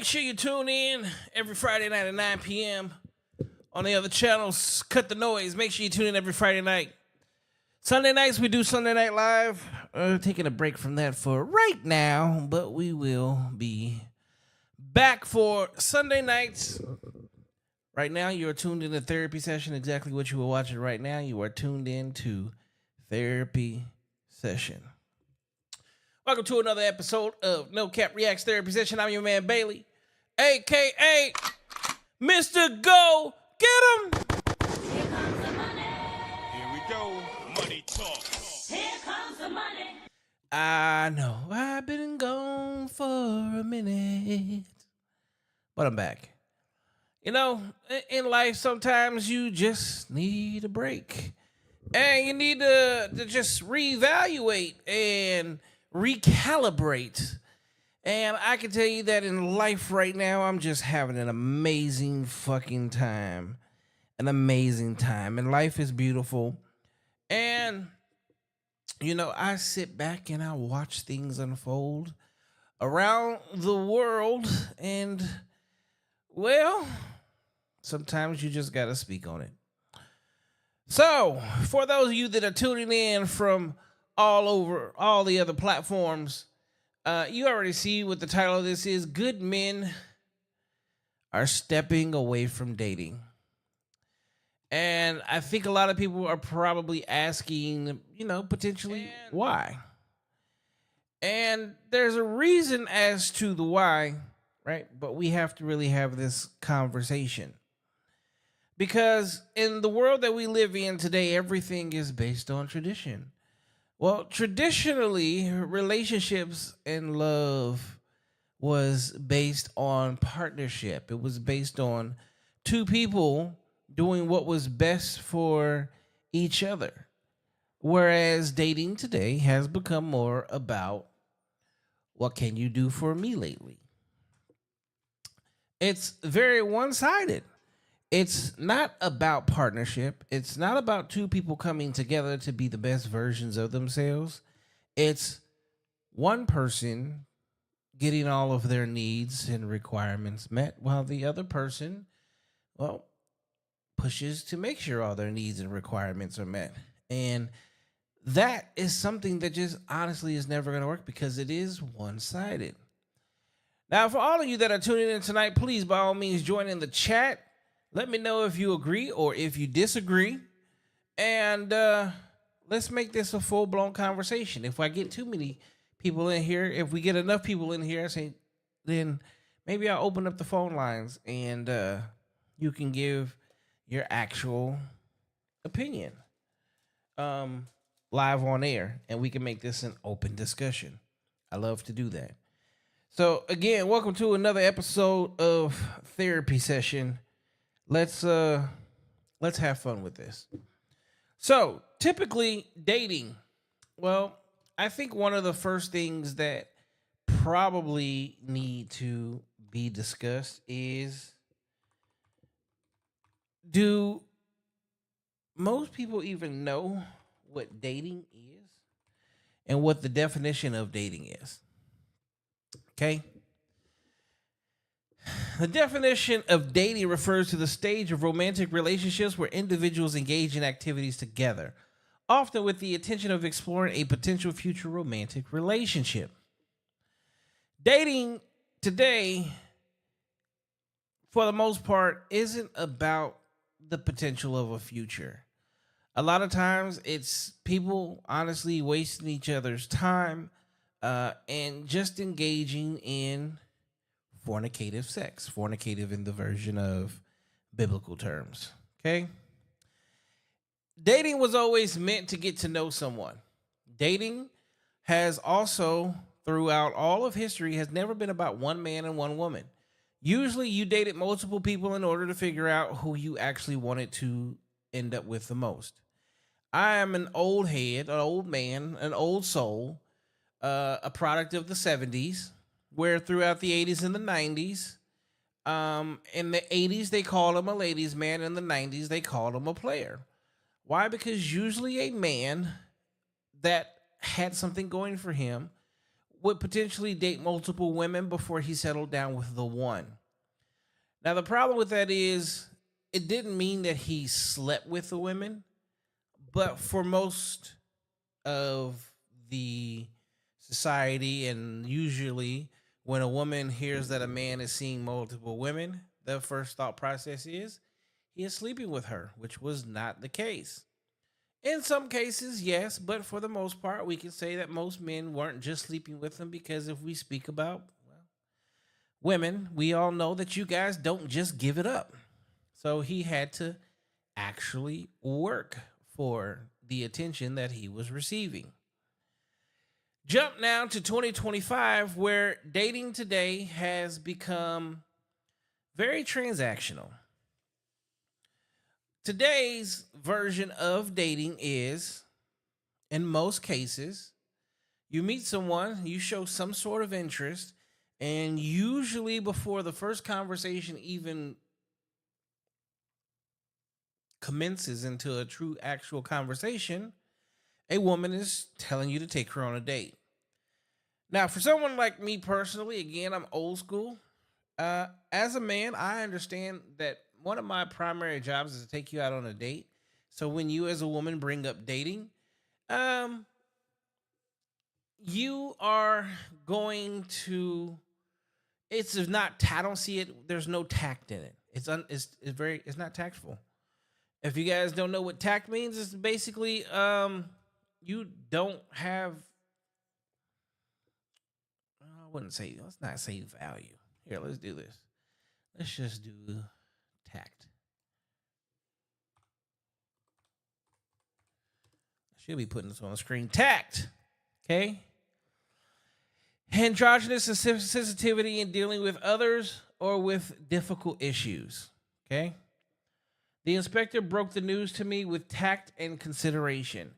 sure you tune in every Friday night at 9 p.m. on the other channels. Cut the noise. Make sure you tune in every Friday night. Sunday nights, we do Sunday Night Live. Taking a break from that for right now, but we will be back for Sunday nights. Right now, you are tuned in to Therapy Session. Exactly what you were watching right now. You are tuned in to Therapy Session. Welcome to another episode of No Cap Reacts Therapy Session. I'm your man, Bailey, a.k.a. Mr. Go Get 'Em. Here comes the money. Here we go. Money talk. Here comes the money. I know I've been gone for a minute, but I'm back. You know, in life, sometimes you just need a break. And you need to just reevaluate and recalibrate. And I can tell you that in life right now, I'm just having an amazing fucking time. An amazing time. And life is beautiful. And, you know, I sit back and I watch things unfold around the world. And, well, sometimes you just got to speak on it. So, for those of you that are tuning in from all over, all the other platforms, you already see what the title of this is. Good men are stepping away from dating. And I think a lot of people are probably asking, you know, potentially why. And there's a reason as to the why, right? But we have to really have this conversation. Because in the world that we live in today, everything is based on tradition. Well, traditionally, relationships and love was based on partnership. It was based on two people doing what was best for each other. Whereas dating today has become more about what can you do for me lately? It's very one-sided. It's not about partnership. It's not about two people coming together to be the best versions of themselves. It's one person getting all of their needs and requirements met while the other person, well, pushes to make sure all their needs and requirements are met. And that is something that just honestly is never going to work because it is one-sided. Now, for all of you that are tuning in tonight, please, by all means, join in the chat. Let me know if you agree or if you disagree. And let's make this a full-blown conversation. If I get too many people in here, if we get enough people in here, then maybe I'll open up the phone lines and you can give your actual opinion live on air. And we can make this an open discussion. I love to do that. So, again, welcome to another episode of Therapy Session. Let's have fun with this. So, typically dating, well, I think one of the first things that probably need to be discussed is, do most people even know what dating is and what the definition of dating is? Okay? The definition of dating refers to the stage of romantic relationships where individuals engage in activities together, often with the intention of exploring a potential future romantic relationship. Dating today, for the most part, isn't about the potential of a future. A lot of times, it's people honestly wasting each other's time and just engaging in fornicative sex. Fornicative in the version of biblical terms. Okay? Dating was always meant to get to know someone. Dating has also, throughout all of history, has never been about one man and one woman. Usually you dated multiple people in order to figure out who you actually wanted to end up with the most. I am an old head, an old man, an old soul, a product of the 70s. Where throughout the 80s and the 90s, in the 80s, they called him a ladies' man. In the 90s, they called him a player. Why? Because usually a man that had something going for him would potentially date multiple women before he settled down with the one. Now, the problem with that is it didn't mean that he slept with the women, but for most of the society, and usually when a woman hears that a man is seeing multiple women, the first thought process is he is sleeping with her, which was not the case. In some cases, yes, but for the most part, we can say that most men weren't just sleeping with them, because if we speak about women, we all know that you guys don't just give it up. So he had to actually work for the attention that he was receiving. Jump now to 2025, where dating today has become very transactional. Today's version of dating is, in most cases, you meet someone, you show some sort of interest, and usually before the first conversation even commences into a true actual conversation, a woman is telling you to take her on a date. Now, for someone like me personally, again, I'm old school. As a man, I understand that one of my primary jobs is to take you out on a date. So when you as a woman bring up dating, you are going to, it's not, I don't see it, there's no tact in it. It's not tactful. If you guys don't know what tact means, it's basically you don't have, I wouldn't say, let's not say value. Here, let's do this. Let's just do tact. I should be putting this on the screen. Tact. Okay. Androgynous and sensitivity in dealing with others or with difficult issues. Okay. The inspector broke the news to me with tact and consideration.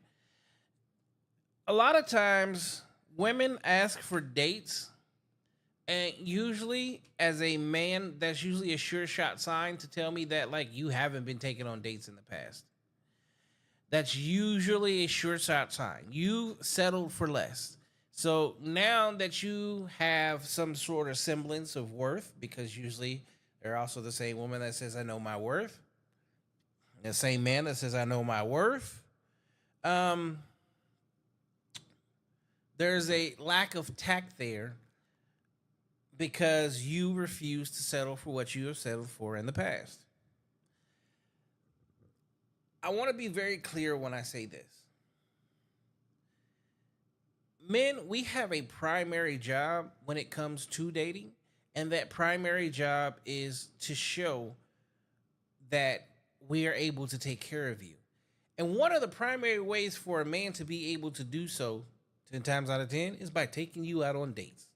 A lot of times, women ask for dates, and usually, as a man, that's usually a sure shot sign to tell me that, like, you haven't been taken on dates in the past. That's usually a sure shot sign. You settled for less. So now that you have some sort of semblance of worth, because usually they're also the same woman that says, I know my worth. The same man that says, I know my worth. There's a lack of tact there because you refuse to settle for what you have settled for in the past. I want to be very clear when I say this. Men, we have a primary job when it comes to dating, and that primary job is to show that we are able to take care of you. And one of the primary ways for a man to be able to do so 10 times out of 10 is by taking you out on dates.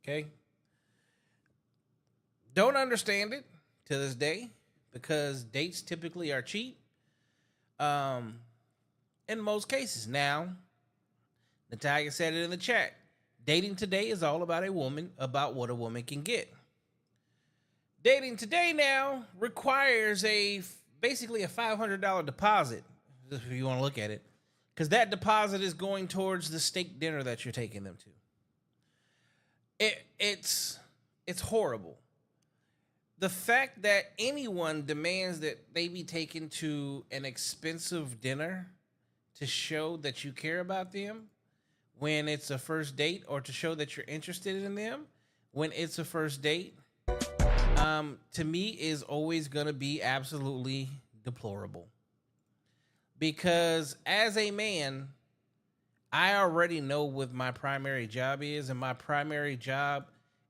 Okay? Don't understand it to this day because dates typically are cheap. In most cases. Now, Natalia said it in the chat. Dating today is all about about what a woman can get. Dating today now requires basically a $500 deposit, if you want to look at it, because that deposit is going towards the steak dinner that you're taking them to. It's horrible. The fact that anyone demands that they be taken to an expensive dinner to show that you care about them when it's a first date, or to show that you're interested in them when it's a first date, to me is always going to be absolutely deplorable. Because as a man, I already know what my primary job is, and my primary job,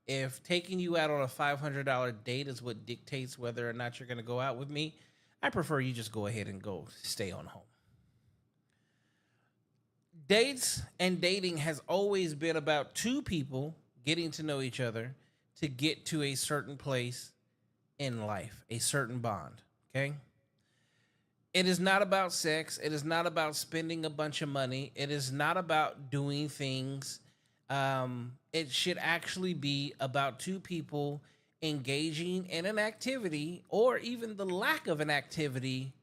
if taking you out on a $500 date is what dictates whether or not you're going to go out with me, I prefer you just go ahead and go stay on home. Dates and dating has always been about two people getting to know each other to get to a certain place in life, a certain bond, okay? It is not about sex. It is not about spending a bunch of money. It is not about doing things. It should actually be about two people engaging in an activity, or even the lack of an activity,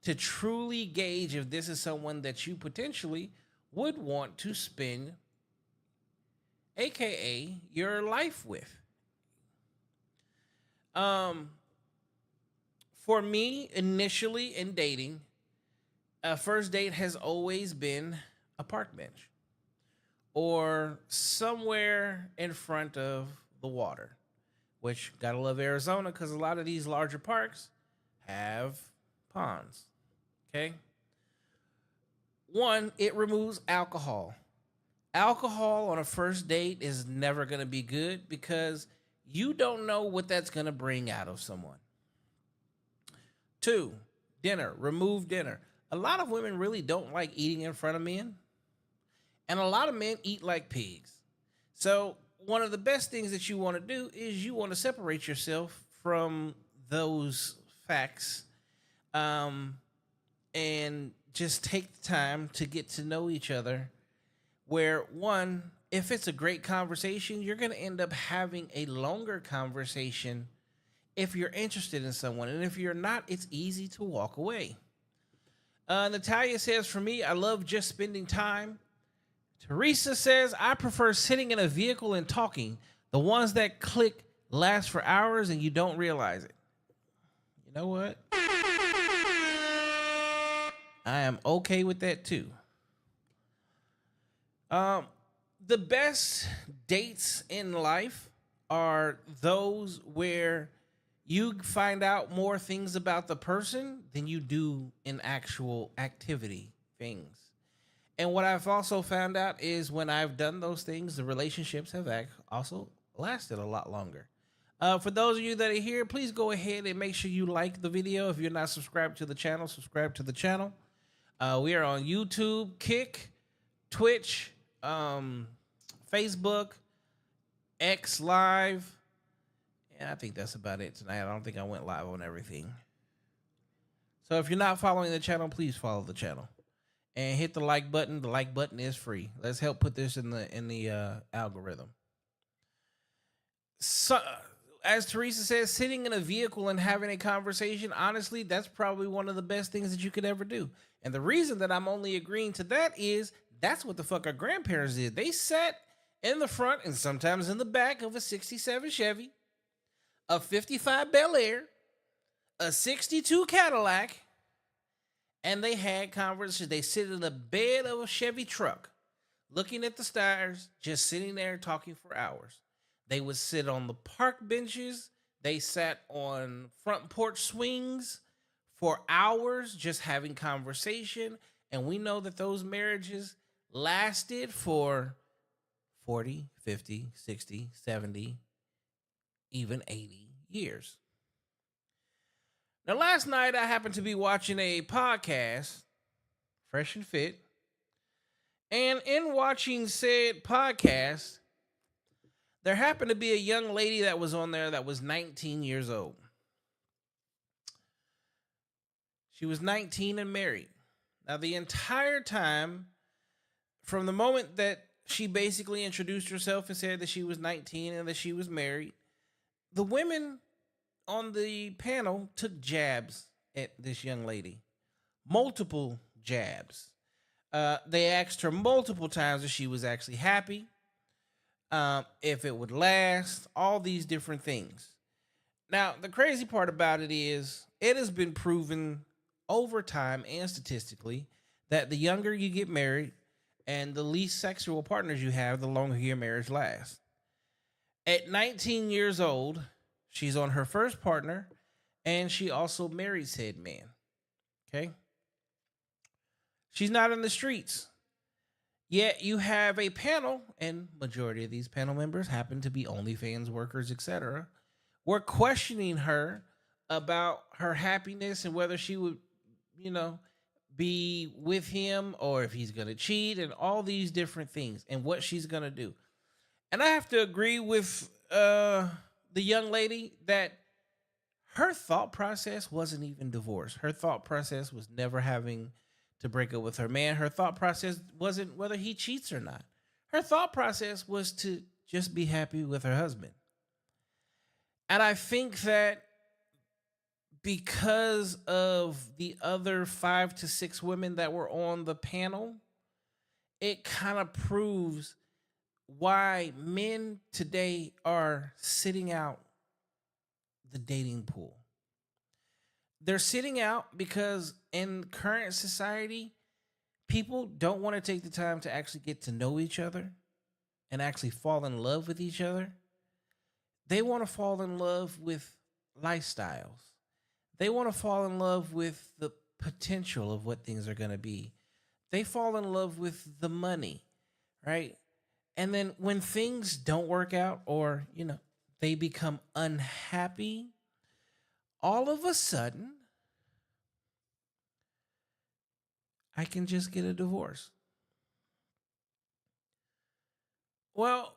to truly gauge if this is someone that you potentially would want to spend aka your life with. Um, for me, initially in dating, a first date has always been a park bench or somewhere in front of the water, which gotta love Arizona because a lot of these larger parks have ponds. Okay. One, it removes alcohol. Alcohol on a first date is never going to be good because you don't know what that's going to bring out of someone. Two, dinner. Remove dinner. A lot of women really don't like eating in front of men, and a lot of men eat like pigs. So, one of the best things that you want to do is you want to separate yourself from those facts, um, and just take the time to get to know each other. Where one, if it's a great conversation, you're going to end up having a longer conversation if you're interested in someone. And if you're not, it's easy to walk away. Natalia says, for me, I love just spending time. Teresa says, I prefer sitting in a vehicle and talking. The ones that click last for hours and you don't realize it. You know what? I am okay with that too. The best dates in life are those where you find out more things about the person than you do in actual activity things. And what I've also found out is when I've done those things, the relationships have also lasted a lot longer. For those of you that are here, please go ahead and make sure you like the video. If you're not subscribed to the channel, subscribe to the channel. We are on YouTube, Kick, Twitch, Facebook, X Live. And I think that's about it tonight. I don't think I went live on everything. So if you're not following the channel, please follow the channel and hit the like button. The like button is free. Let's help put this in the algorithm. So, as Teresa says, sitting in a vehicle and having a conversation, honestly, that's probably one of the best things that you could ever do. And the reason that I'm only agreeing to that is that's what the fuck our grandparents did. They sat in the front and sometimes in the back of a 67 Chevy, a 55 Bel Air, a 62 Cadillac, and they had conversations. They sit in the bed of a Chevy truck, looking at the stars, just sitting there talking for hours. They would sit on the park benches. They sat on front porch swings for hours, just having conversation. And we know that those marriages lasted for 40, 50, 60, 70, even 80 years. Now, last night I happened to be watching a podcast, Fresh and Fit. And in watching said podcast, there happened to be a young lady that was on there that was 19 years old. She was 19 and married. Now, the entire time, from the moment that she basically introduced herself and said that she was 19 and that she was married, the women on the panel took jabs at this young lady. Multiple jabs. They asked her multiple times if she was actually happy, if it would last, all these different things. Now, the crazy part about it is it has been proven over time and statistically that the younger you get married and the least sexual partners you have, the longer your marriage lasts. At 19 years old, she's on her first partner, and she also married said man. Okay? She's not in the streets. Yet you have a panel, and majority of these panel members happen to be OnlyFans workers, etc. We're questioning her about her happiness and whether she would, be with him or if he's going to cheat and all these different things and what she's going to do. And I have to agree with the young lady that her thought process wasn't even divorce. Her thought process was never having to break up with her man. Her thought process wasn't whether he cheats or not. Her thought process was to just be happy with her husband. And I think that because of the other 5 to 6 women that were on the panel, it kind of proves why men today are sitting out the dating pool. They're sitting out because in current society, people don't want to take the time to actually get to know each other and actually fall in love with each other. They want to fall in love with lifestyles. They want to fall in love with the potential of what things are going to be. They fall in love with the money, right? And then when things don't work out or, they become unhappy, all of a sudden, I can just get a divorce. Well,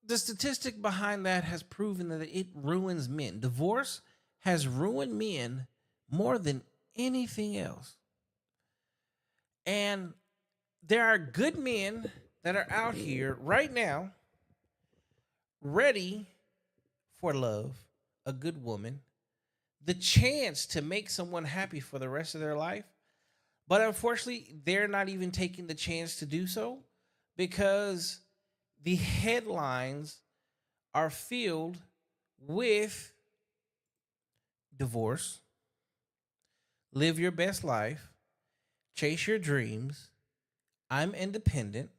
the statistic behind that has proven that it ruins men. Divorce has ruined men more than anything else. And there are good men that are out here right now ready for love, a good woman, the chance to make someone happy for the rest of their life. But unfortunately, they're not even taking the chance to do so because the headlines are filled with divorce, live your best life, chase your dreams, I'm independent,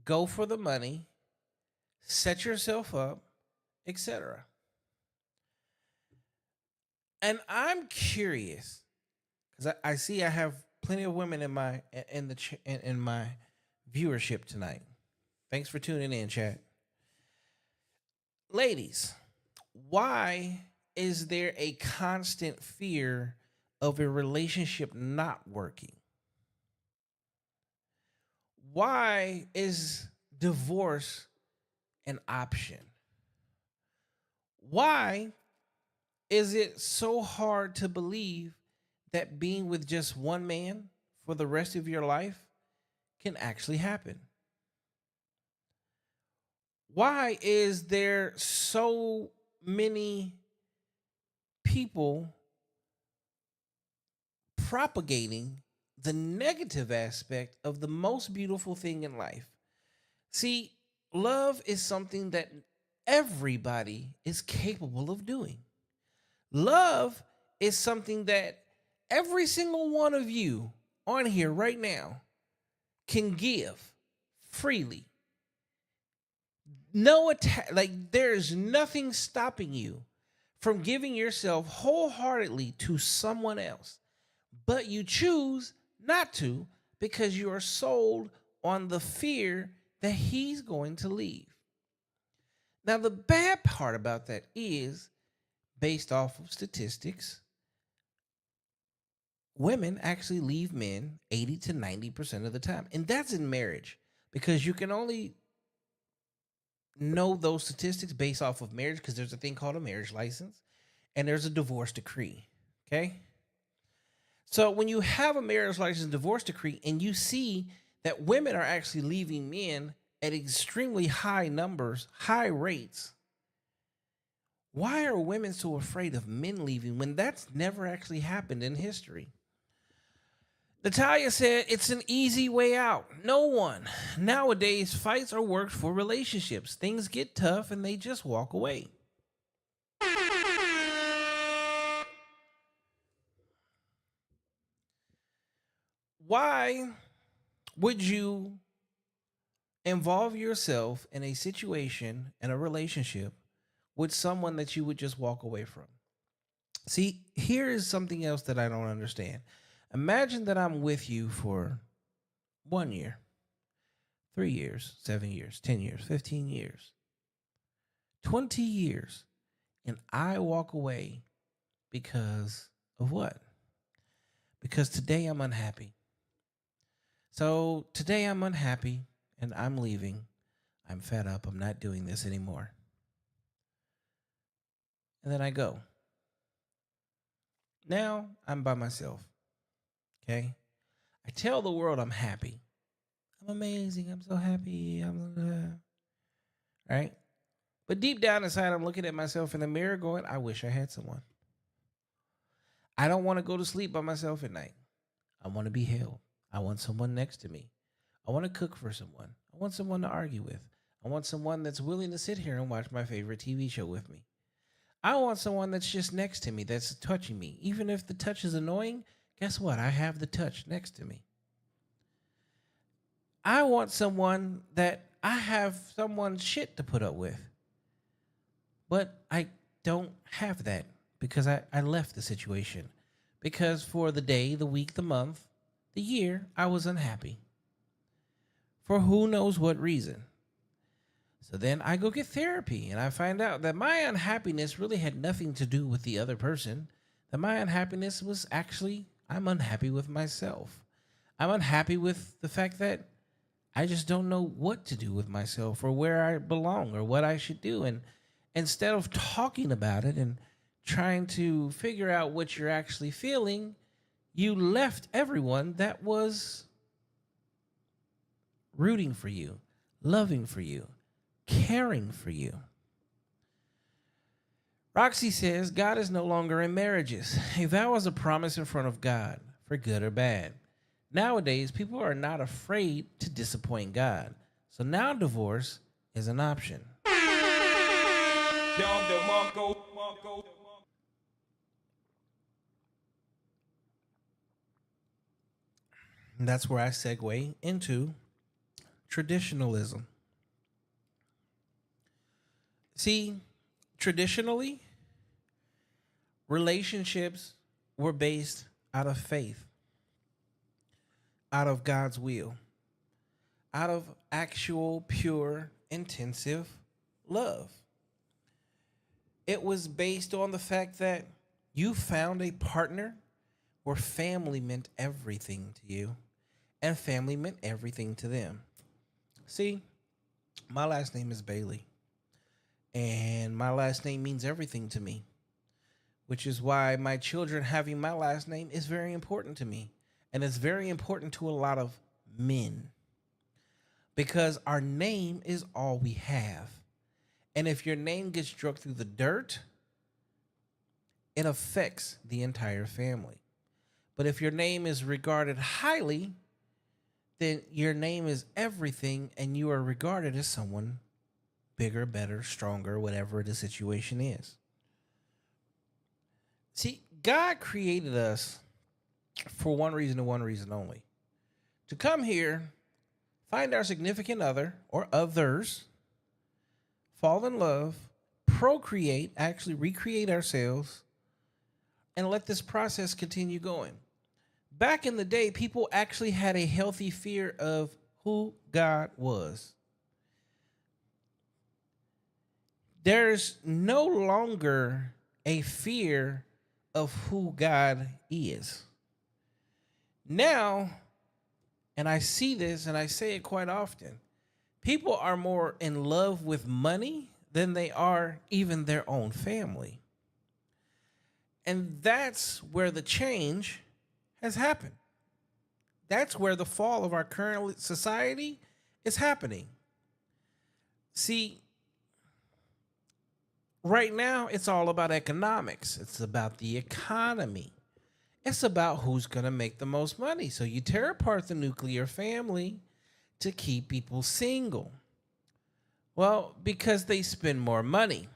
go for the money, set yourself up, etc. And I'm curious because I see I have plenty of women in my viewership tonight. Thanks for tuning in, chat. Ladies, why is there a constant fear of a relationship not working? Why is divorce an option? Why is it so hard to believe that being with just one man for the rest of your life can actually happen? Why is there so many people propagating the negative aspect of the most beautiful thing in life? See, love is something that everybody is capable of doing. Love is something that every single one of you on here right now can give freely. No attack, like there's nothing stopping you from giving yourself wholeheartedly to someone else, but you choose not to because you are sold on the fear that he's going to leave. Now, the bad part about that is, based off of statistics, women actually leave men 80 to 90% of the time. And that's in marriage because you can only know those statistics based off of marriage because there's a thing called a marriage license and there's a divorce decree. Okay. So when you have a marriage license and divorce decree and you see that women are actually leaving men at extremely high numbers, high rates, why are women so afraid of men leaving when that's never actually happened in history? Natalia said it's an easy way out. No one. Nowadays, fights are worked for relationships. Things get tough and they just walk away. Why would you involve yourself in a situation, in a relationship, with someone that you would just walk away from? See, here is something else that I don't understand. Imagine that I'm with you for 1 year, 3 years, 7 years, 10 years, 15 years, 20 years, and I walk away because of what? Because today I'm unhappy. So today I'm unhappy and I'm leaving. I'm fed up. I'm not doing this anymore. And then I go. Now I'm by myself. Okay? I tell the world I'm happy. I'm amazing. I'm so happy. Right? But deep down inside, I'm looking at myself in the mirror going, I wish I had someone. I don't want to go to sleep by myself at night. I want to be held. I want someone next to me. I want to cook for someone. I I want someone to argue with. I want someone that's willing to sit here and watch my favorite TV show with me. I want someone that's just next to me, that's touching me. Even if the touch is annoying, guess what? I have the touch next to me. I want someone that I have someone's shit to put up with. But I don't have that because I left the situation. Because for the day, the week, the month, the year, I was unhappy. For who knows what reason. So then I go get therapy and I find out that my unhappiness really had nothing to do with the other person. That my unhappiness was actually, I'm unhappy with myself. I'm unhappy with the fact that I just don't know what to do with myself or where I belong or what I should do. And instead of talking about it and trying to figure out what you're actually feeling, you left everyone that was rooting for you, loving for you, caring for you. Roxy says, God is no longer in marriages. A vow is a promise in front of God, for good or bad. Nowadays, people are not afraid to disappoint God. So now divorce is an option. And that's where I segue into traditionalism. See, traditionally, relationships were based out of faith, out of God's will, out of actual, pure, intensive love. It was based on the fact that you found a partner where family meant everything to you and family meant everything to them. See, my last name is Bailey. And my last name means everything to me, which is why my children having my last name is very important to me. And it's very important to a lot of men because our name is all we have. And if your name gets struck through the dirt, it affects the entire family. But if your name is regarded highly, then your name is everything and you are regarded as someone bigger, better, stronger, whatever the situation is. See, God created us for one reason and one reason only. To come here, find our significant other or others, fall in love, procreate, actually recreate ourselves, and let this process continue going. Back in the day, people actually had a healthy fear of who God was. There's no longer a fear of who God is. Now, and I see this and I say it quite often, people are more in love with money than they are even their own family. And that's where the change has happened. That's where the fall of our current society is happening. See, right now, it's all about economics. It's about the economy. It's about who's going to make the most money. So you tear apart the nuclear family to keep people single. Well, because they spend more money.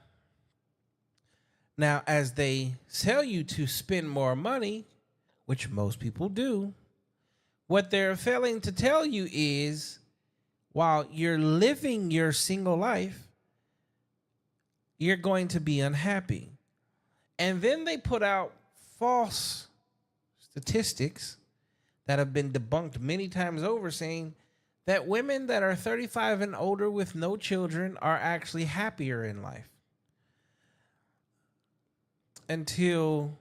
Now, as they tell you to spend more money, which most people do, what they're failing to tell you is while you're living your single life, you're going to be unhappy. And then they put out false statistics that have been debunked many times over saying that women that are 35 and older with no children are actually happier in life. Until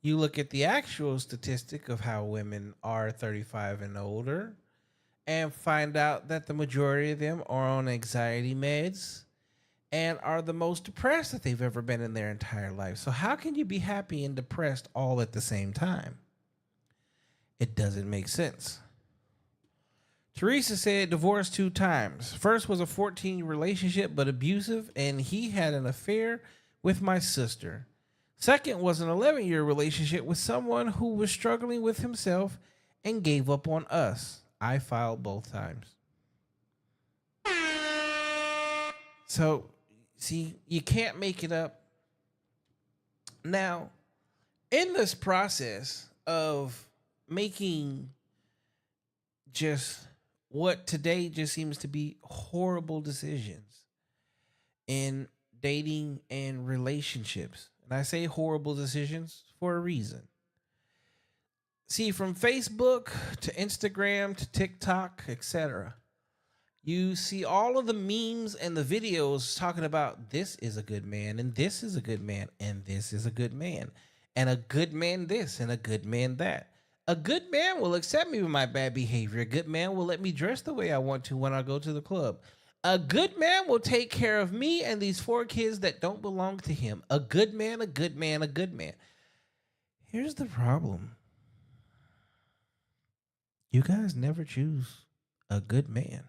you look at the actual statistic of how women are 35 and older and find out that the majority of them are on anxiety meds and are the most depressed that they've ever been in their entire life. So how can you be happy and depressed all at the same time? It doesn't make sense. Teresa said divorced 2 times. First was a 14-year relationship, but abusive, and he had an affair with my sister. Second was an 11-year relationship with someone who was struggling with himself and gave up on us. I filed both times. So, see, you can't make it up. Now, in this process of making just what today just seems to be horrible decisions in dating and relationships, and I say horrible decisions for a reason. See, from Facebook to Instagram to TikTok, etc., you see all of the memes and the videos talking about this is a good man, and this is a good man, and this is a good man, and a good man this, and a good man that. A good man will accept me with my bad behavior. A good man will let me dress the way I want to when I go to the club. A good man will take care of me and these 4 kids that don't belong to him. A good man, a good man, a good man. Here's the problem. You guys never choose a good man.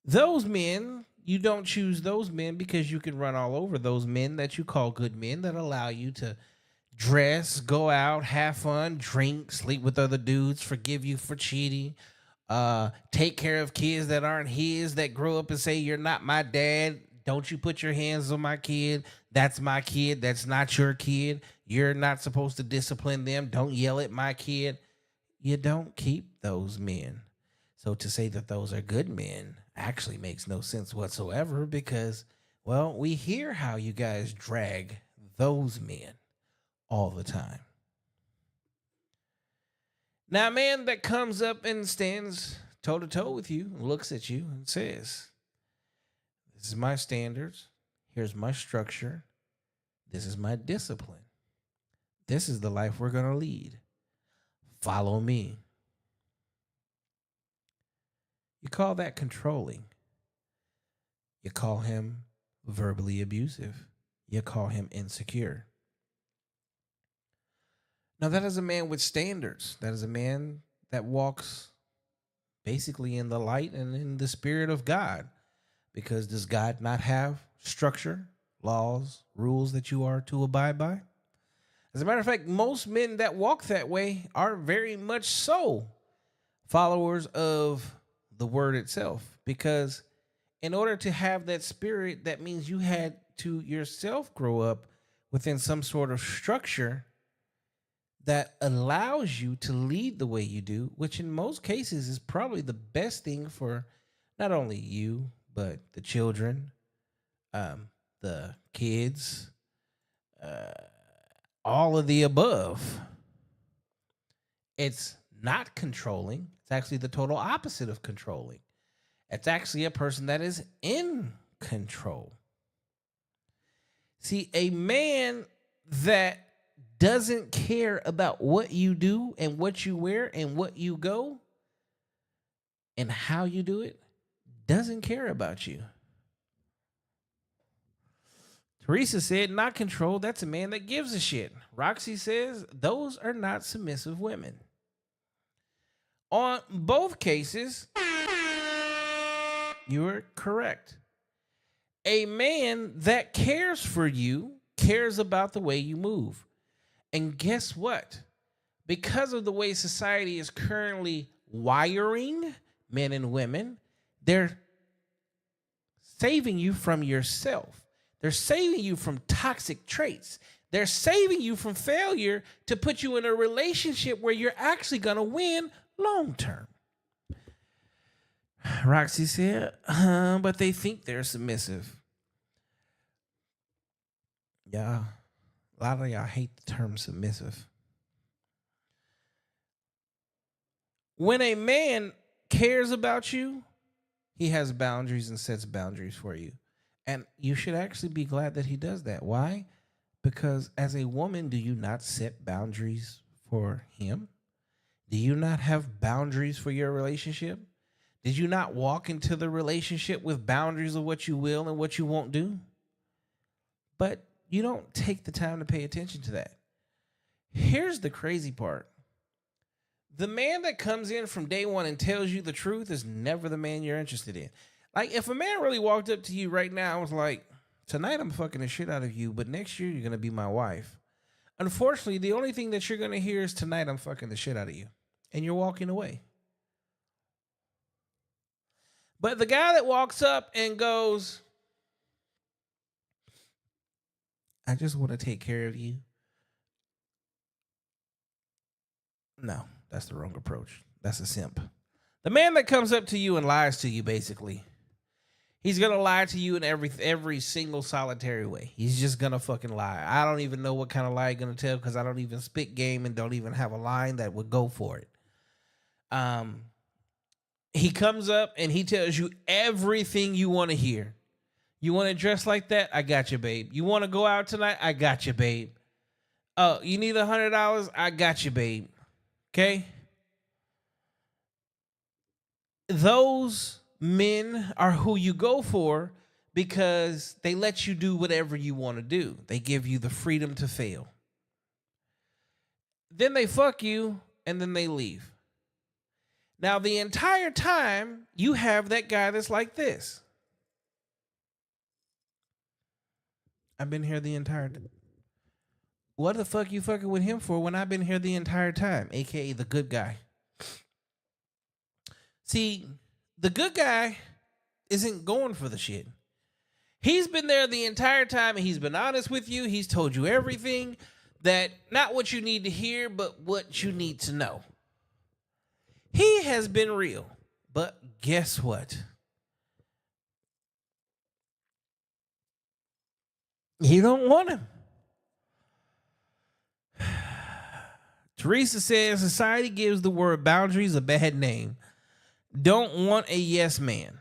Those men, you don't choose those men because you can run all over those men that you call good men that allow you to dress, go out, have fun, drink, sleep with other dudes, forgive you for cheating, take care of kids that aren't his, that grow up and say, "You're not my dad. Don't you put your hands on my kid. That's my kid. That's not your kid. You're not supposed to discipline them. Don't yell at my kid." You don't keep those men. So to say that those are good men actually makes no sense whatsoever because, well, we hear how you guys drag those men all the time. Now, a man that comes up and stands toe to toe with you, looks at you and says, "This is my standards. Here's my structure. This is my discipline. This is the life we're going to lead. Follow me." You call that controlling. You call him verbally abusive. You call him insecure. Now, that is a man with standards. That is a man that walks basically in the light and in the spirit of God. Because does God not have structure, laws, rules that you are to abide by? As a matter of fact, most men that walk that way are very much so followers of the word itself. Because in order to have that spirit, that means you had to yourself grow up within some sort of structure that allows you to lead the way you do, which in most cases is probably the best thing for not only you, but the children, the kids, all of the above. It's not controlling. It's actually the total opposite of controlling. It's actually a person that is in control. See, a man that doesn't care about what you do and what you wear and what you go and how you do it doesn't care about you. Teresa said, "Not control. That's a man that gives a shit." Roxy says, "Those are not submissive women." On both cases, you're correct. A man that cares for you cares about the way you move. And guess what? Because of the way society is currently wiring men and women, they're saving you from yourself. They're saving you from toxic traits. They're saving you from failure to put you in a relationship where you're actually going to win long term. Roxy said, but they think they're submissive. Yeah, a lot of y'all hate the term submissive. When a man cares about you, he has boundaries and sets boundaries for you. And you should actually be glad that he does that. Why? Because as a woman, do you not set boundaries for him? Do you not have boundaries for your relationship? Did you not walk into the relationship with boundaries of what you will and what you won't do? But you don't take the time to pay attention to that. Here's the crazy part. The man that comes in from day one and tells you the truth is never the man you're interested in. Like, if a man really walked up to you right now and was like, "Tonight I'm fucking the shit out of you, but next year you're going to be my wife." Unfortunately, the only thing that you're going to hear is, "Tonight I'm fucking the shit out of you." And you're walking away. But the guy that walks up and goes, I just want to take care of you. No, that's the wrong approach. That's a simp. The man that comes up to you and lies to you, basically, he's gonna lie to you in every single solitary way. He's just gonna fucking lie. I don't even know what kind of lie he's gonna tell because I don't even spit game and don't even have a line that would go for it. He comes up and he tells you everything you want to hear. You want to dress like that? I got you, babe. You want to go out tonight? I got you, babe. Oh, you need $100? I got you, babe. Okay? Those men are who you go for because they let you do whatever you want to do. They give you the freedom to fail. Then they fuck you and then they leave. Now, the entire time, you have that guy that's like this. I've been here the entire time. What the fuck you fucking with him for when I've been here the entire time? AKA the good guy. See, the good guy isn't going for the shit. He's been there the entire time and he's been honest with you. He's told you everything that, not what you need to hear, but what you need to know. He has been real, but guess what? You don't want him. Teresa says society gives the word boundaries a bad name. Don't want a yes man.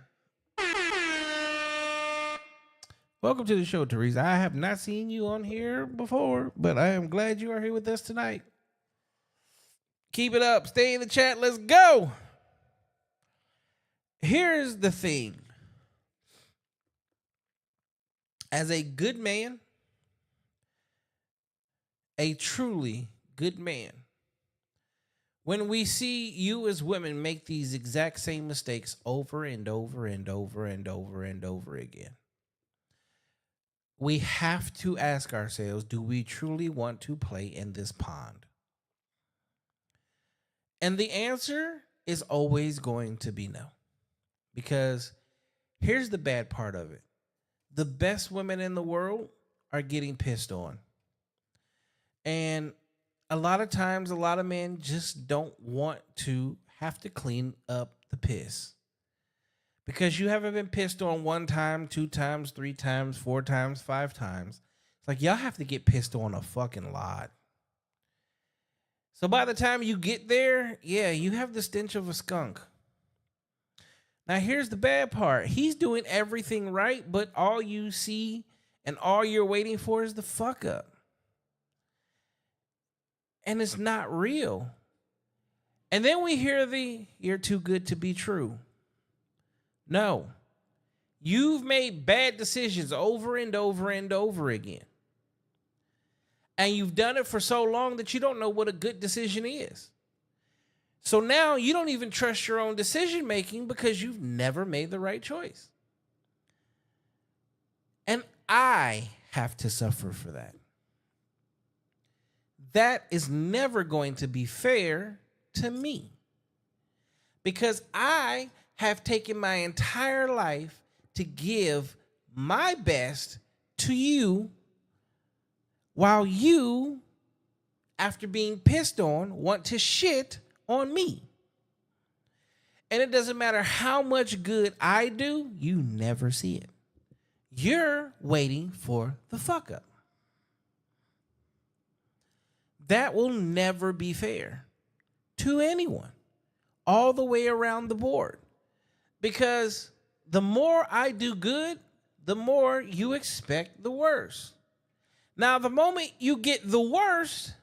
Welcome to the show, Teresa. I have not seen you on here before, but I am glad you are here with us tonight. Keep it up. Stay in the chat. Let's go. Here's the thing. As a good man, a truly good man, when we see you as women make these exact same mistakes over and over and over and over and over again, we have to ask ourselves, do we truly want to play in this pond? And the answer is always going to be no. Because here's the bad part of it. The best women in the world are getting pissed on. And a lot of times, a lot of men just don't want to have to clean up the piss. Because you haven't been pissed on 1 time, 2 times, 3 times, 4 times, 5 times. It's like y'all have to get pissed on a fucking lot. So by the time you get there, yeah, you have the stench of a skunk. Now here's the bad part. He's doing everything right, but all you see and all you're waiting for is the fuck up. And it's not real. And then we hear you're too good to be true. No. You've made bad decisions over and over and over again. And you've done it for so long that you don't know what a good decision is. So now you don't even trust your own decision making because you've never made the right choice. And I have to suffer for that. That is never going to be fair to me. Because I have taken my entire life to give my best to you, while you, after being pissed on, want to shit on me. And it doesn't matter how much good I do, you never see it. You're waiting for the fuck up. That will never be fair to anyone, all the way around the board. Because the more I do good, the more you expect the worst. Now, the moment you get the worst,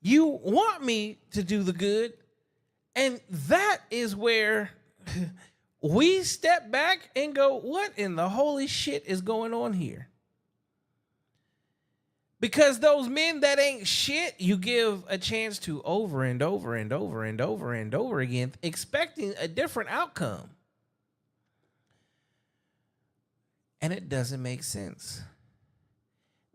you want me to do the good. And that is where we step back and go, what in the holy shit is going on here? Because those men that ain't shit, you give a chance to over and over and over and over and over again, expecting a different outcome. And it doesn't make sense.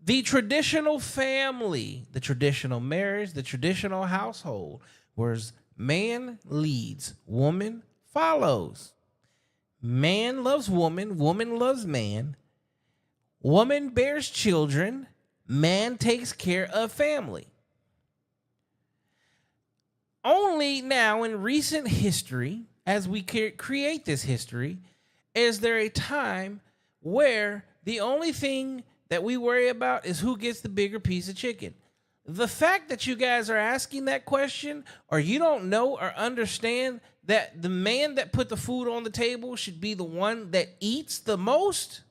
The traditional family, the traditional marriage, the traditional household, whereas man leads, woman follows. Man loves woman, woman loves man. Woman bears children, man takes care of family. Only now in recent history, as we create this history, is there a time where the only thing that we worry about is who gets the bigger piece of chicken. The fact that you guys are asking that question, or you don't know or understand that the man that put the food on the table should be the one that eats the most,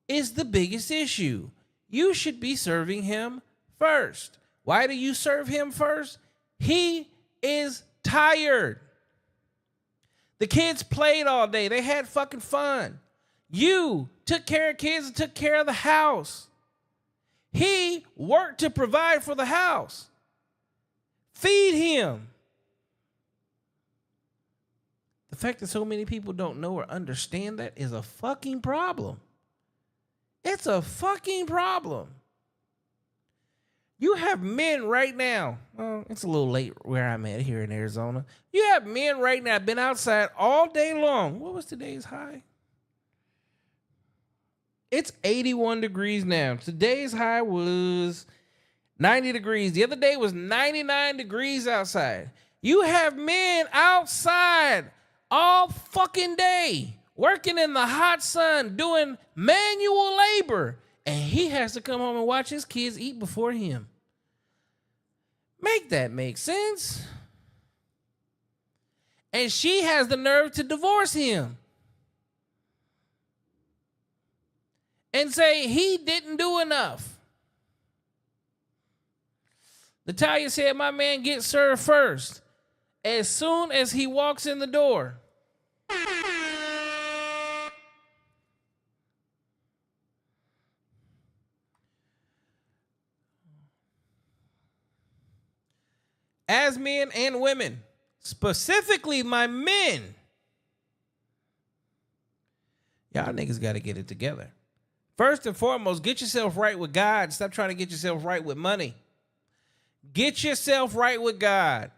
is the biggest issue. You should be serving him first. Why do you serve him first? He is tired. The kids played all day. They had fucking fun. You took care of kids and took care of the house. He worked to provide for the house. Feed him. The fact that so many people don't know or understand that is a fucking problem. It's a fucking problem. You have men right now. Well, it's a little late where I'm at here in Arizona. You have men right now been outside all day long. What was today's high? It's 81 degrees now. Today's high was 90 degrees. The other day was 99 degrees outside. You have men outside all fucking day working in the hot sun, doing manual labor, and he has to come home and watch his kids eat before him. Make that make sense? And she has the nerve to divorce him and say he didn't do enough. Natalia said my man gets served first as soon as he walks in the door. As men and women, specifically my men, y'all niggas got to get it together. First and foremost, get yourself right with God. Stop trying to get yourself right with money. Get yourself right with God.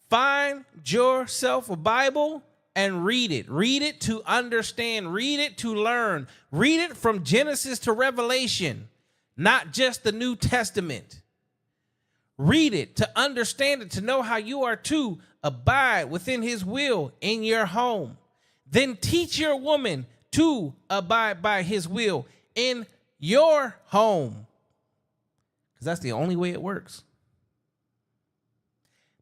Find yourself a Bible and read it. Read it to understand. Read it to learn. Read it from Genesis to Revelation, not just the New Testament. Read it to understand it, to know how you are to abide within his will in your home. Then teach your woman to abide by his will in your home. Because that's the only way it works.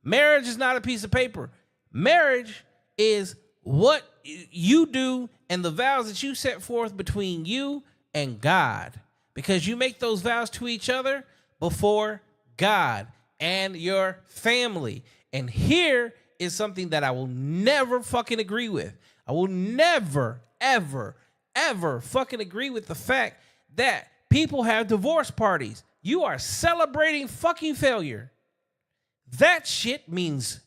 Marriage is not a piece of paper. Marriage is what you do and the vows that you set forth between you and God. Because you make those vows to each other before God and your family. And here is something that I will never fucking agree with. I will never, ever, ever fucking agree with the fact that people have divorce parties. You are celebrating fucking failure. That shit means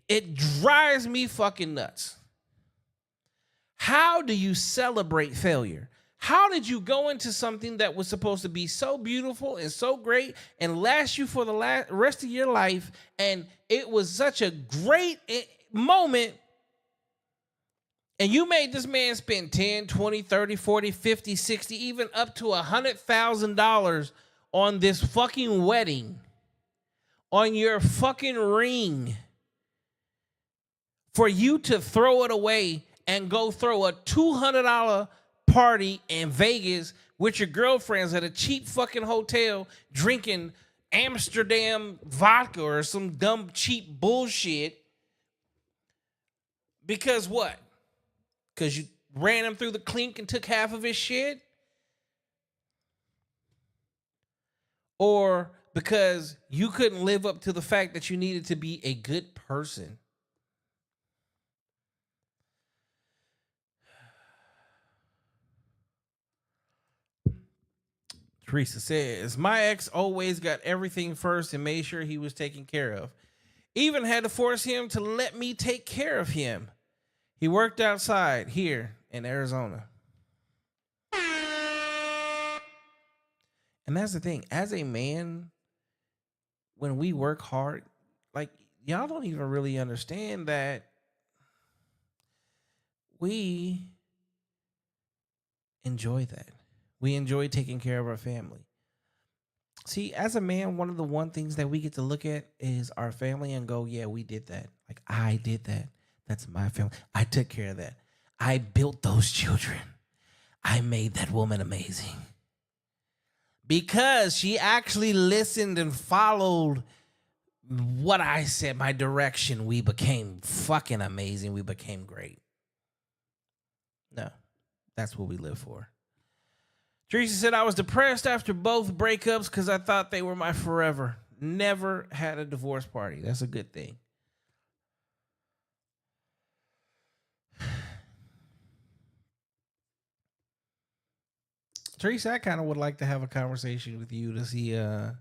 it drives me fucking nuts. How do you celebrate failure? How did you go into something that was supposed to be so beautiful and so great and last you for the rest of your life, and it was such a great moment, and you made this man spend 10, 20, 30, 40, 50, 60, even up to $100,000 on this fucking wedding, on your fucking ring, for you to throw it away and go throw a $200 party in Vegas with your girlfriends at a cheap fucking hotel drinking Amsterdam vodka or some dumb cheap bullshit. Because what? Because you ran him through the clink and took half of his shit? Or because you couldn't live up to the fact that you needed to be a good person? Teresa says, my ex always got everything first and made sure he was taken care of. Even had to force him to let me take care of him. He worked outside here in Arizona. And that's the thing. As a man, when we work hard, like, y'all don't even really understand that we enjoy that. We enjoy taking care of our family. See, as a man, one of the one things that we get to look at is our family and go, yeah, we did that. Like, I did that. That's my family. I took care of that. I built those children. I made that woman amazing. Because she actually listened and followed what I said, my direction, we became fucking amazing. We became great. No, that's what we live for. Teresa said, I was depressed after both breakups because I thought they were my forever. Never had a divorce party. That's a good thing. Teresa, I kind of would like to have a conversation with you to see. I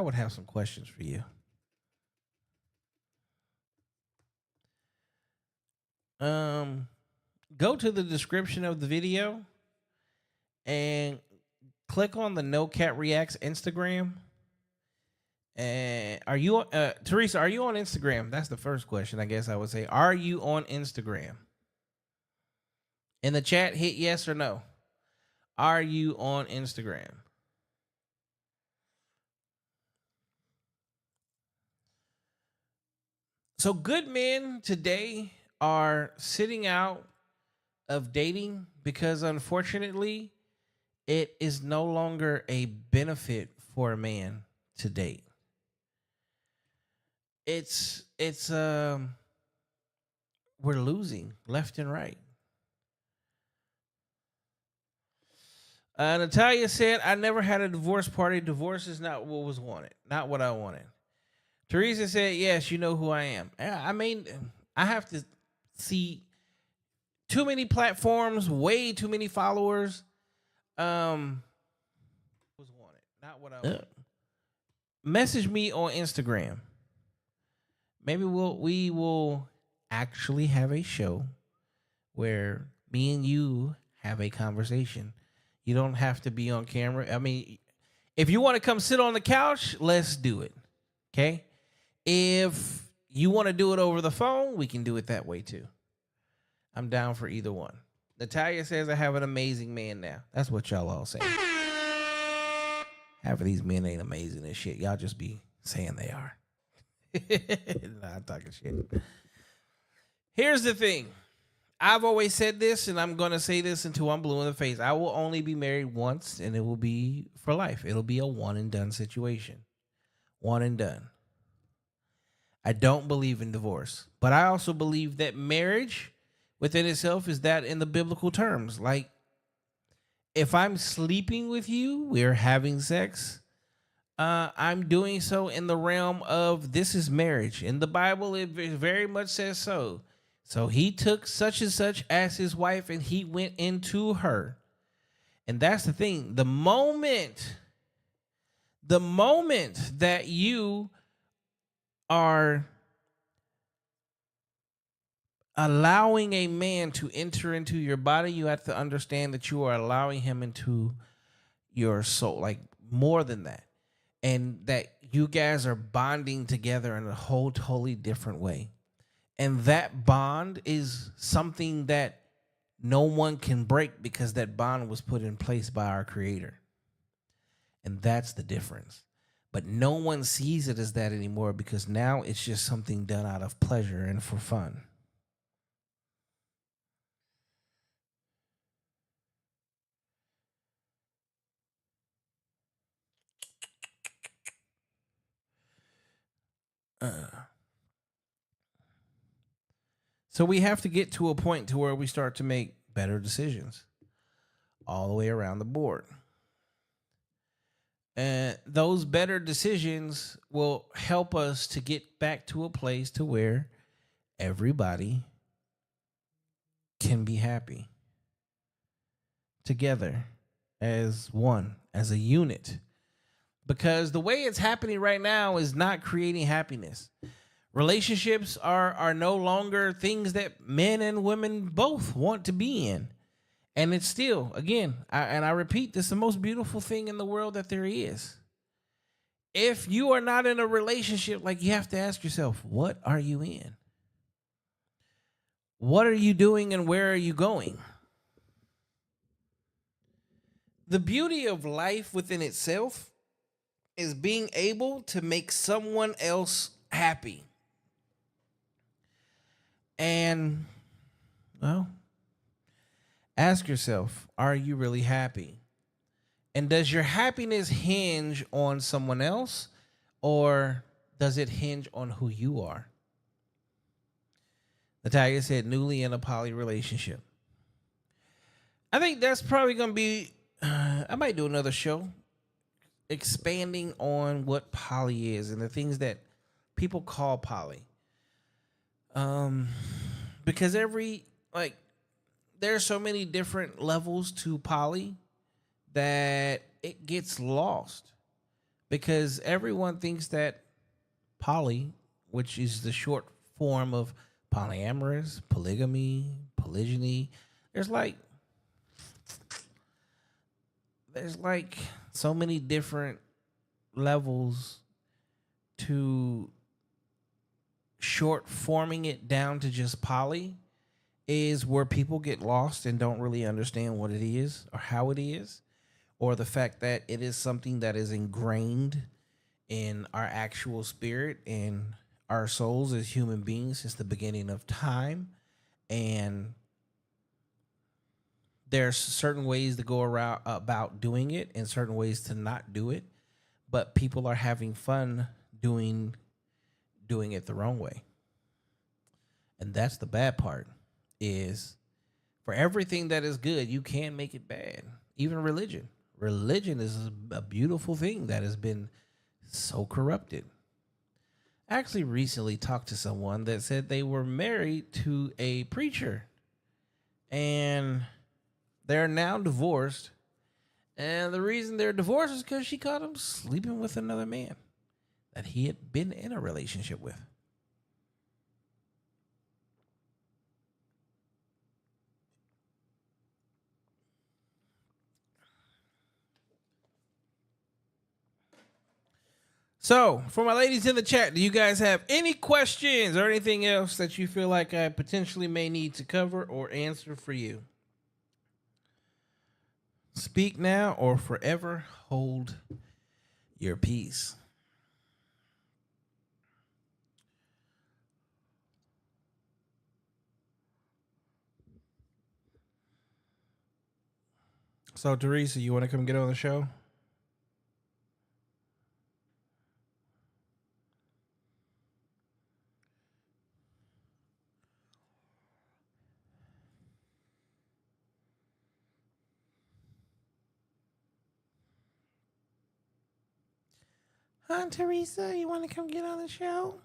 would have some questions for you. Go to the description of the video and click on the nocappreacts Instagram. And are you, Teresa? Are you on Instagram? That's the first question. I guess I would say, are you on Instagram? In the chat, hit yes or no. Are you on Instagram? So good men today are sitting out of dating because unfortunately it is no longer a benefit for a man to date. It's we're losing left and right. Natalia said, I never had a divorce party. Divorce is not what was wanted. Not what I wanted. Teresa said, yes, you know who I am. I mean, I have to see too many platforms, way too many followers. Was wanted. Not what I wanted. Message me on Instagram. Maybe we will actually have a show where me and you have a conversation. You don't have to be on camera. I mean, if you want to come sit on the couch, let's do it. Okay? If you want to do it over the phone, we can do it that way too. I'm down for either one. Natalia says I have an amazing man now. That's what y'all all say. Half of these men ain't amazing as shit. Y'all just be saying they are. Nah, I'm talking shit. Here's the thing. I've always said this, and I'm going to say this until I'm blue in the face. I will only be married once, and it will be for life. It'll be a one and done situation. One and done. I don't believe in divorce, but I also believe that marriage within itself is that in the biblical terms. Like, if I'm sleeping with you, we're having sex, I'm doing so in the realm of this is marriage. In the Bible, it very much says so. So he took such and such as his wife and he went into her. And that's the thing. The moment that you are allowing a man to enter into your body, you have to understand that you are allowing him into your soul, like more than that. And that you guys are bonding together in a whole totally different way. And that bond is something that no one can break because that bond was put in place by our Creator. And that's the difference. But no one sees it as that anymore because now it's just something done out of pleasure and for fun. So we have to get to a point to where we start to make better decisions all the way around the board. And those better decisions will help us to get back to a place to where everybody can be happy together as one, as a unit. Because the way it's happening right now is not creating happiness. Relationships are no longer things that men and women both want to be in. And it's still, again, I repeat, this is the most beautiful thing in the world that there is. If you are not in a relationship, like, you have to ask yourself, what are you in? What are you doing and where are you going? The beauty of life within itself is being able to make someone else happy. And, well, ask yourself, are you really happy? And does your happiness hinge on someone else, or does it hinge on who you are? Natalia said, newly in a poly relationship. I think that's probably going to be, I might do another show expanding on what poly is and the things that people call poly. Because there's so many different levels to poly that it gets lost, because everyone thinks that poly, which is the short form of polyamorous, polygamy, polygyny, there's like so many different levels to short forming it down to just poly is where people get lost and don't really understand what it is or how it is, or the fact that it is something that is ingrained in our actual spirit and our souls as human beings since the beginning of time. And there's certain ways to go around about doing it and certain ways to not do it, but people are having fun doing it the wrong way. And that's the bad part, is for everything that is good, you can make it bad. Even religion. Religion is a beautiful thing that has been so corrupted. I actually recently talked to someone that said they were married to a preacher and they're now divorced. And the reason they're divorced is because she caught him sleeping with another man that he had been in a relationship with. So, for my ladies in the chat, do you guys have any questions or anything else that you feel like I potentially may need to cover or answer for you? Speak now or forever hold your peace. So, Teresa, you want to come get on the show? Huh, Teresa, you want to come get on the show?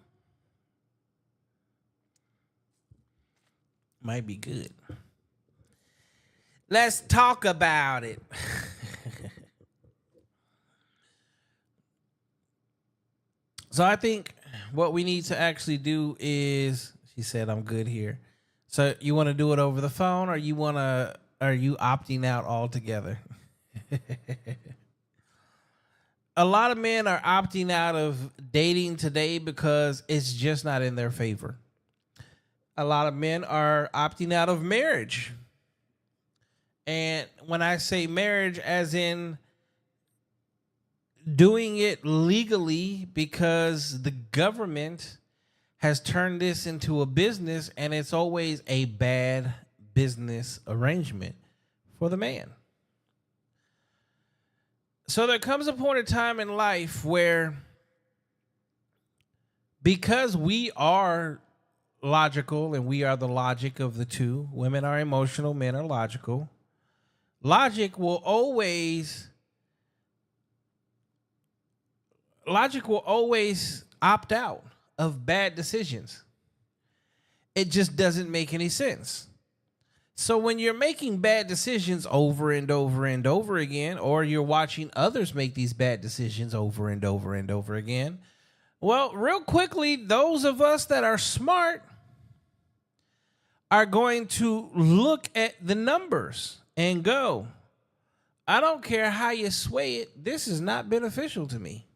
Might be good. Let's talk about it. So I think what we need to actually do is, she said, I'm good here. So you want to do it over the phone, or are you opting out altogether? A lot of men are opting out of dating today because it's just not in their favor. A lot of men are opting out of marriage. And when I say marriage, as in doing it legally, because the government has turned this into a business, and it's always a bad business arrangement for the man. So there comes a point in time in life where, because we are logical and we are the logic of the two, women are emotional, men are logical. Logic will always opt out of bad decisions. It just doesn't make any sense. So when you're making bad decisions over and over and over again, or you're watching others make these bad decisions over and over and over again, well, real quickly, those of us that are smart are going to look at the numbers and go, I don't care how you sway it, this is not beneficial to me.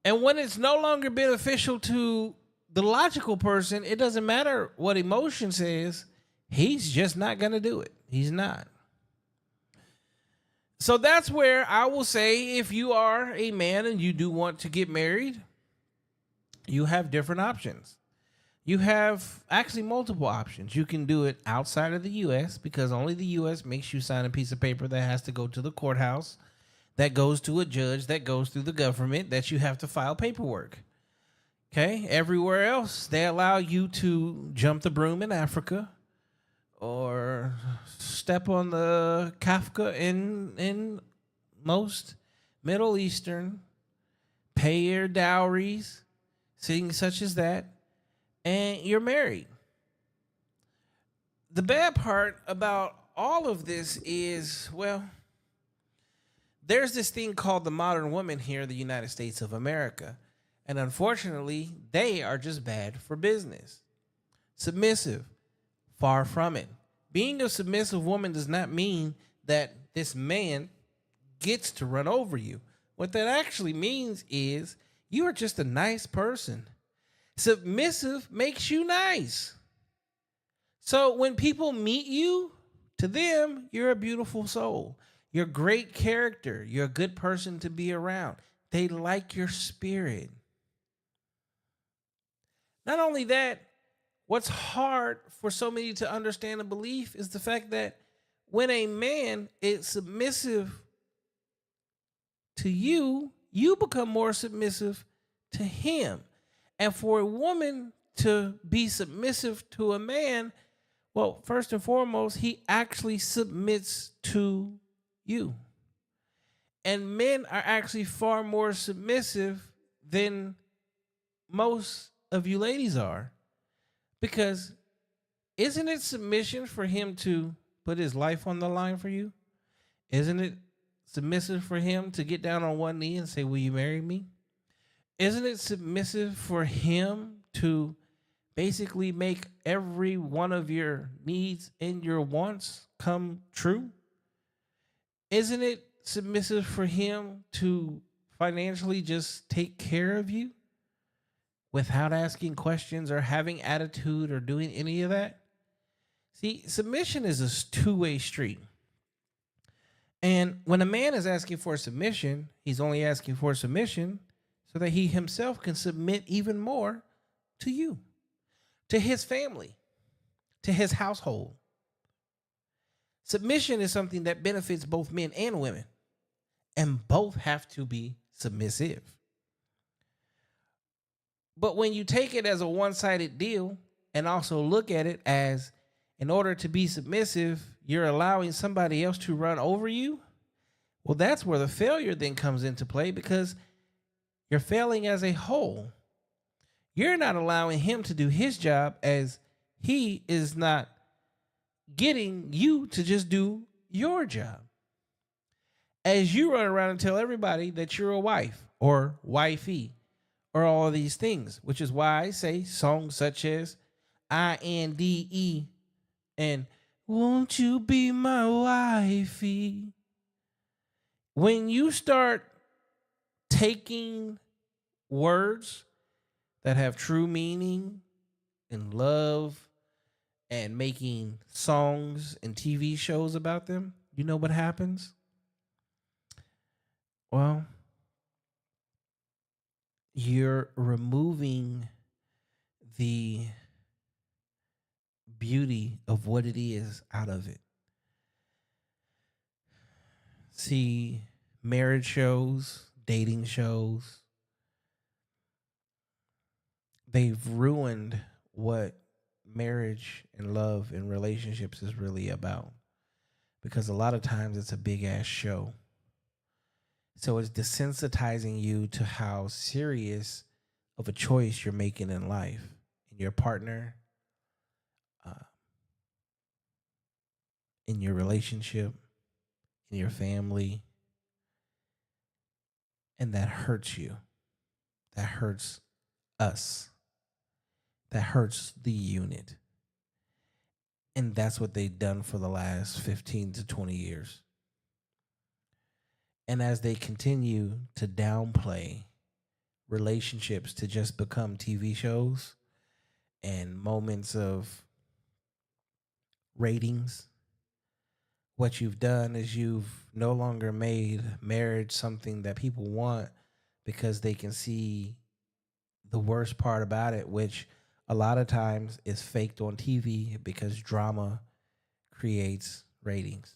And when it's no longer beneficial to the logical person, it doesn't matter what emotion says, he's just not going to do it. He's not. So that's where I will say, if you are a man and you do want to get married, you have different options. You have actually multiple options. You can do it outside of the U.S. because only the U.S. makes you sign a piece of paper that has to go to the courthouse, that goes to a judge, that goes through the government, that you have to file paperwork. Okay? Everywhere else, they allow you to jump the broom in Africa or step on the Kafka in most Middle Eastern, pay your dowries, things such as that, and you're married. The bad part about all of this is, well, there's this thing called the modern woman here in the United States of America. And unfortunately, they are just bad for business. Submissive. Far from it. Being a submissive woman does not mean that this man gets to run over you. What that actually means is you are just a nice person. Submissive makes you nice. So when people meet you, to them, you're a beautiful soul. You're great character. You're a good person to be around. They like your spirit. Not only that, what's hard for so many to understand and believe is the fact that when a man is submissive to you, you become more submissive to him. And for a woman to be submissive to a man, well, first and foremost, he actually submits to you. And men are actually far more submissive than most of you ladies are. Because isn't it submission for him to put his life on the line for you? Isn't it submissive for him to get down on one knee and say, will you marry me? Isn't it submissive for him to basically make every one of your needs and your wants come true? Isn't it submissive for him to financially just take care of you without asking questions or having attitude or doing any of that? See, submission is a two-way street. And when a man is asking for submission, he's only asking for submission so that he himself can submit even more to you, to his family, to his household. Submission is something that benefits both men and women, and both have to be submissive. But when you take it as a one-sided deal and also look at it as, in order to be submissive, you're allowing somebody else to run over you, well, that's where the failure then comes into play, because you're failing as a whole. You're not allowing him to do his job, as he is not getting you to just do your job. As you run around and tell everybody that you're a wife or wifey or all of these things, which is why I say songs such as INDE and won't you be my wifey? When you start taking words that have true meaning and love and making songs and TV shows about them, you know what happens? Well, you're removing the beauty of what it is out of it. See, marriage shows, dating shows, they've ruined what marriage and love and relationships is really about. Because a lot of times it's a big ass show. So it's desensitizing you to how serious of a choice you're making in life, in your partner, in your relationship, in your family. And that hurts you. That hurts us. That hurts the unit. And that's what they've done for the last 15 to 20 years. And as they continue to downplay relationships to just become TV shows, and moments of ratings, what you've done is you've no longer made marriage something that people want because they can see the worst part about it, which a lot of times is faked on TV because drama creates ratings.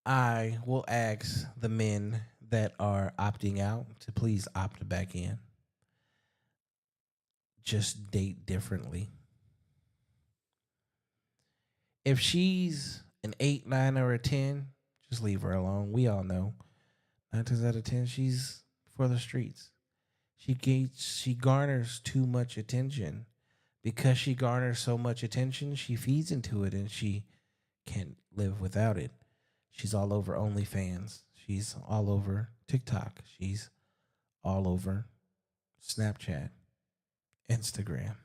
I will ask the men that are opting out to please opt back in. Just date differently. If she's an 8, 9, or a 10, just leave her alone. We all know 9 times out of 10, she's for the streets. She garners too much attention. Because she garners so much attention, she feeds into it and she can't live without it. She's all over OnlyFans. She's all over TikTok. She's all over Snapchat, Instagram,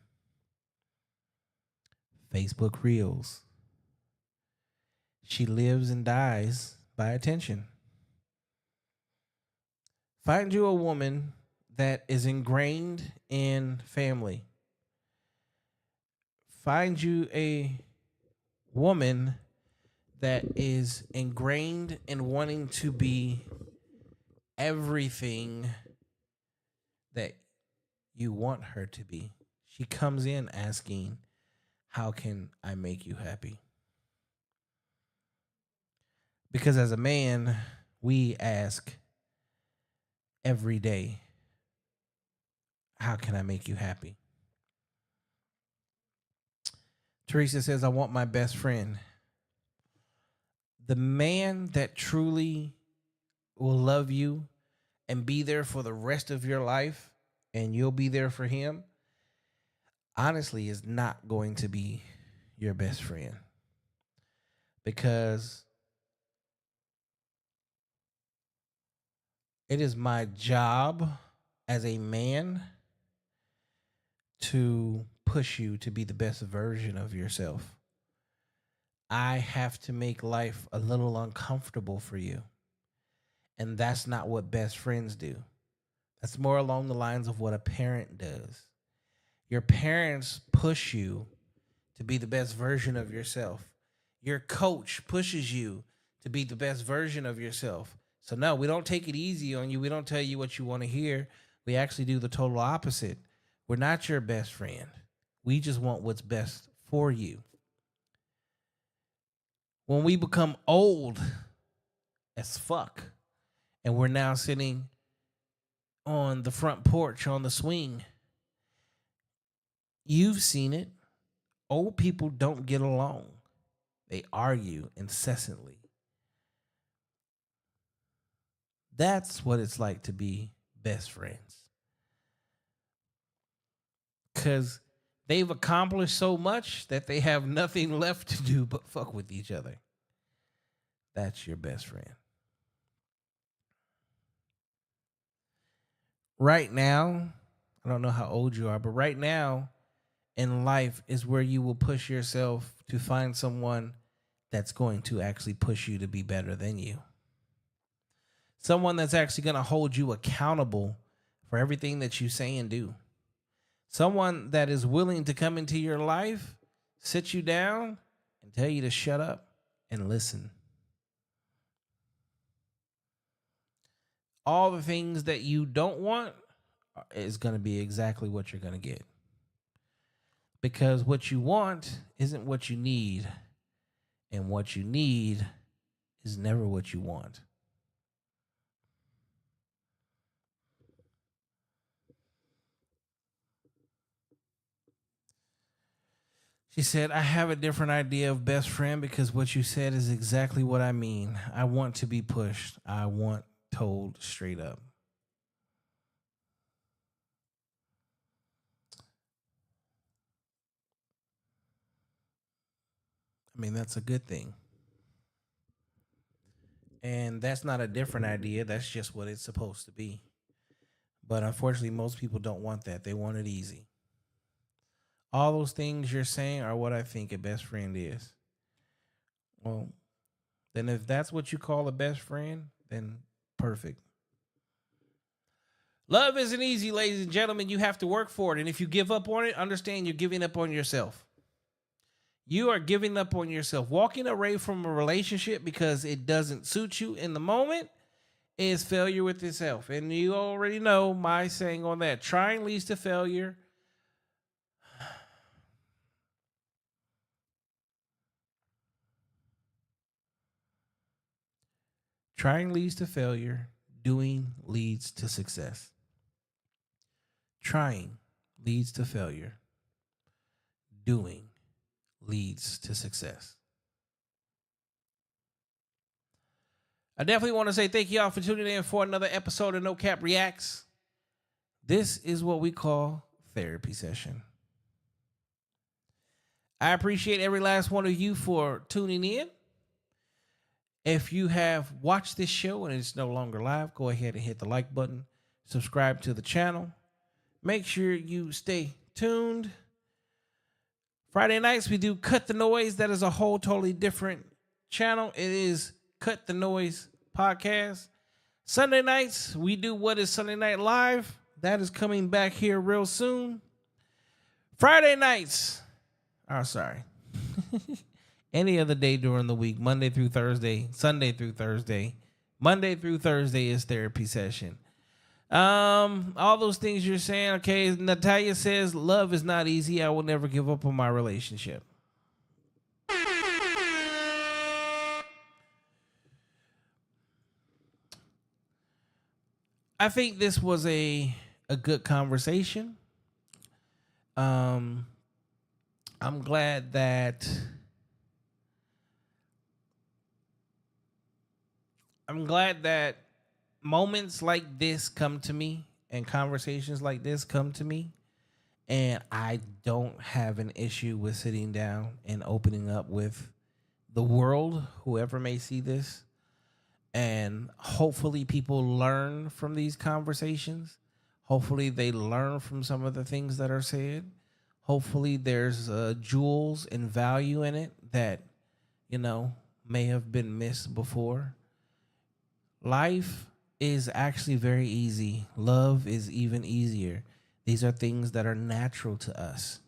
Facebook Reels. She lives and dies by attention. Find you a woman that is ingrained in family. Find you a woman that is ingrained in wanting to be everything that you want her to be. She comes in asking, how can I make you happy? Because as a man, we ask every day, how can I make you happy? Teresa says, I want my best friend. The man that truly will love you and be there for the rest of your life, and you'll be there for him, honestly, is not going to be your best friend. Because it is my job as a man to push you to be the best version of yourself. I have to make life a little uncomfortable for you. And that's not what best friends do. That's more along the lines of what a parent does. Your parents push you to be the best version of yourself. Your coach pushes you to be the best version of yourself. So no, we don't take it easy on you. We don't tell you what you want to hear. We actually do the total opposite. We're not your best friend. We just want what's best for you. When we become old as fuck and we're now sitting on the front porch on the swing, you've seen it. Old people don't get along. They argue incessantly. That's what it's like to be best friends. Because they've accomplished so much that they have nothing left to do but fuck with each other. That's your best friend. Right now, I don't know how old you are, but right now in life is where you will push yourself to find someone that's going to actually push you to be better than you. Someone that's actually going to hold you accountable for everything that you say and do. Someone that is willing to come into your life, sit you down, and tell you to shut up and listen. All the things that you don't want is going to be exactly what you're going to get. Because what you want isn't what you need. And what you need is never what you want. She said, I have a different idea of best friend because what you said is exactly what I mean. I want to be pushed. I want told straight up. I mean, that's a good thing. And that's not a different idea. That's just what it's supposed to be. But unfortunately, most people don't want that. They want it easy. All those things you're saying are what I think a best friend is. Well, then if that's what you call a best friend, then perfect. Love isn't easy, ladies and gentlemen. You have to work for it. And if you give up on it, understand you're giving up on yourself. You are giving up on yourself. Walking away from a relationship because it doesn't suit you in the moment is failure with yourself. And you already know my saying on that. Trying leads to failure. Trying leads to failure. Doing leads to success. Trying leads to failure. Doing leads to success. I definitely want to say thank you all for tuning in for another episode of No Cap Reacts. This is what we call therapy session. I appreciate every last one of you for tuning in. If you have watched this show and it's no longer live, go ahead and hit the like button. Subscribe to the channel. Make sure you stay tuned. Friday nights, we do Cut the Noise. That is a whole totally different channel. It is Cut the Noise Podcast. Sunday nights, we do What is Sunday Night Live. That is coming back here real soon. Friday nights, any other day during the week, Monday through Thursday, Sunday through Thursday. Monday through Thursday is therapy session. All those things you're saying. Okay, Natalia says, love is not easy. I will never give up on my relationship. I think this was a good conversation. I'm glad that moments like this come to me and conversations like this come to me, and I don't have an issue with sitting down and opening up with the world, whoever may see this. And hopefully people learn from these conversations. Hopefully they learn from some of the things that are said. Hopefully there's jewels and value in it that, may have been missed before. Life is actually very easy. Love is even easier. These are things that are natural to us.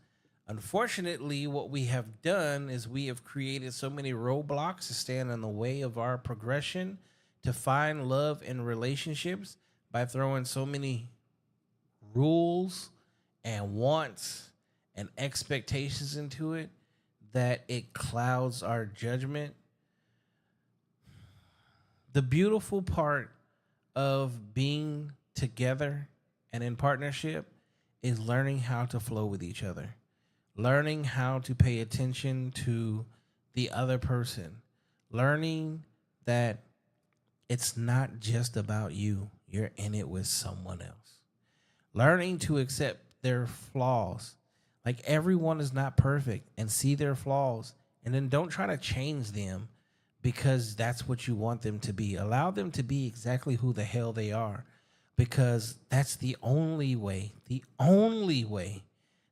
Unfortunately, what we have done is we have created so many roadblocks to stand in the way of our progression to find love in relationships by throwing so many rules and wants and expectations into it that it clouds our judgment. The beautiful part of being together and in partnership is learning how to flow with each other, learning how to pay attention to the other person, learning that it's not just about you. You're in it with someone else. Learning to accept their flaws. Like, everyone is not perfect, and see their flaws. And then don't try to change them because that's what you want them to be. Allow them to be exactly who the hell they are, because that's the only way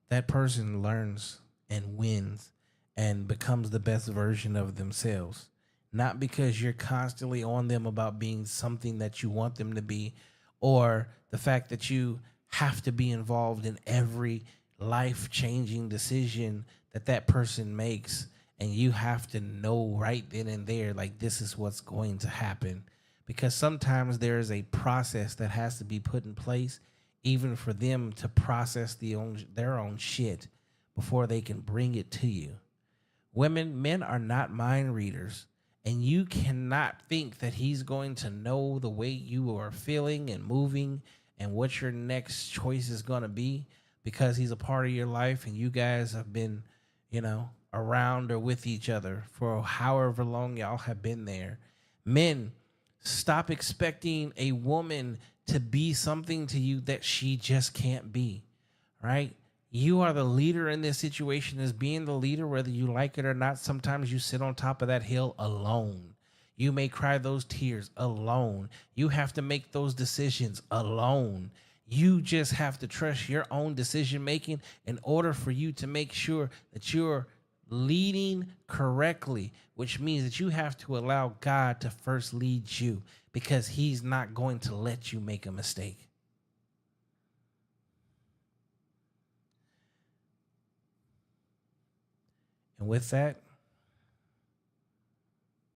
that person learns and wins and becomes the best version of themselves. Not because you're constantly on them about being something that you want them to be, or the fact that you have to be involved in every life-changing decision that person makes, and you have to know right then and there, like, this is what's going to happen. Because sometimes there is a process that has to be put in place, even for them to process their own shit before they can bring it to you. Men are not mind readers. And you cannot think that he's going to know the way you are feeling and moving and what your next choice is going to be because he's a part of your life and you guys have been, around or with each other for however long y'all have been there. Men, stop expecting a woman to be something to you that she just can't be, right? You are the leader in this situation. As being the leader, whether you like it or not, sometimes you sit on top of that hill alone. You may cry those tears alone. You have to make those decisions alone. You just have to trust your own decision making in order for you to make sure that you're leading correctly, which means that you have to allow God to first lead you, because he's not going to let you make a mistake. And with that,